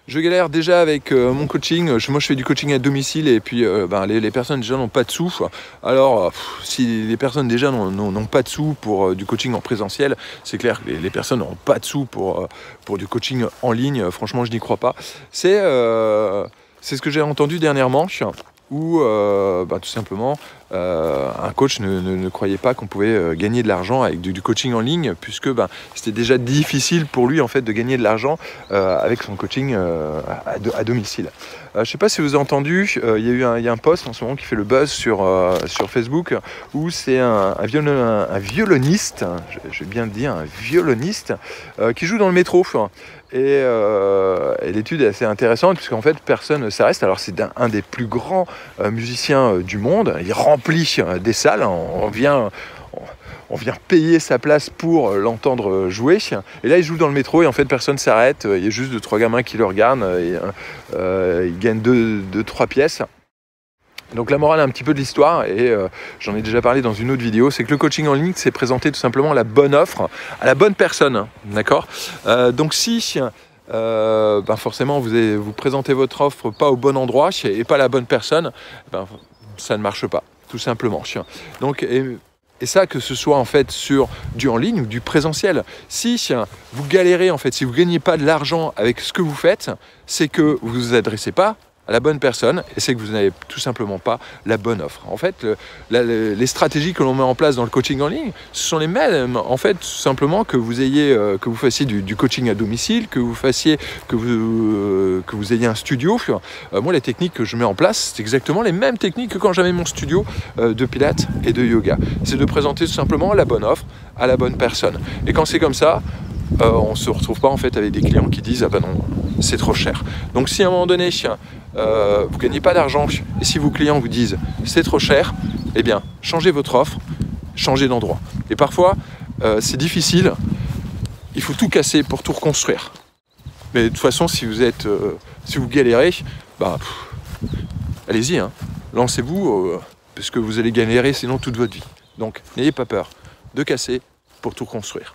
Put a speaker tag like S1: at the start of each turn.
S1: Je galère déjà avec mon coaching. Moi, je fais du coaching à domicile et puis les personnes déjà n'ont pas de sous. Alors, si les personnes déjà n'ont pas de sous pour du coaching en présentiel, c'est clair que les personnes n'auront pas de sous pour du coaching en ligne. Franchement, je n'y crois pas. C'est ce que j'ai entendu dernièrement, où tout simplement un coach ne croyait pas qu'on pouvait gagner de l'argent avec du coaching en ligne, puisque c'était déjà difficile pour lui en fait de gagner de l'argent avec son coaching à domicile. Je ne sais pas si vous avez entendu, il y a un post en ce moment qui fait le buzz sur Facebook, où c'est un violoniste, je vais bien le dire, un violoniste qui joue dans le métro. Et l'étude est assez intéressante puisqu'en fait personne ne s'arrête. Alors c'est un des plus grands musiciens du monde, il remplit des salles, on vient payer sa place pour l'entendre jouer, et là il joue dans le métro et en fait personne ne s'arrête, il y a juste 2-3 gamins qui le regardent et il gagne 2-3 pièces. Donc la morale un petit peu de l'histoire, et j'en ai déjà parlé dans une autre vidéo, c'est que le coaching en ligne, c'est présenter tout simplement la bonne offre à la bonne personne, d'accord. Donc si forcément vous présentez votre offre pas au bon endroit et pas à la bonne personne, ça ne marche pas, tout simplement. Donc et ça, que ce soit en fait sur du en ligne ou du présentiel. Si vous galérez en fait, si vous ne gagnez pas de l'argent avec ce que vous faites, c'est que vous ne vous adressez pas à la bonne personne, et c'est que vous n'avez tout simplement pas la bonne offre. En fait, les stratégies que l'on met en place dans le coaching en ligne, ce sont les mêmes, en fait, tout simplement que vous fassiez du coaching à domicile, que vous ayez un studio. Moi, les techniques que je mets en place, c'est exactement les mêmes techniques que quand j'avais mon studio de pilates et de yoga. C'est de présenter tout simplement la bonne offre à la bonne personne. Et quand c'est comme ça, on ne se retrouve pas en fait avec des clients qui disent « Ah ben non, c'est trop cher ». Donc si à un moment donné, vous ne gagnez pas d'argent, et si vos clients vous disent « c'est trop cher », eh bien, changez votre offre, changez d'endroit. Et parfois, c'est difficile, il faut tout casser pour tout reconstruire. Mais de toute façon, si vous galérez, allez-y, lancez-vous, parce que vous allez galérer sinon toute votre vie. Donc, n'ayez pas peur de casser pour tout construire.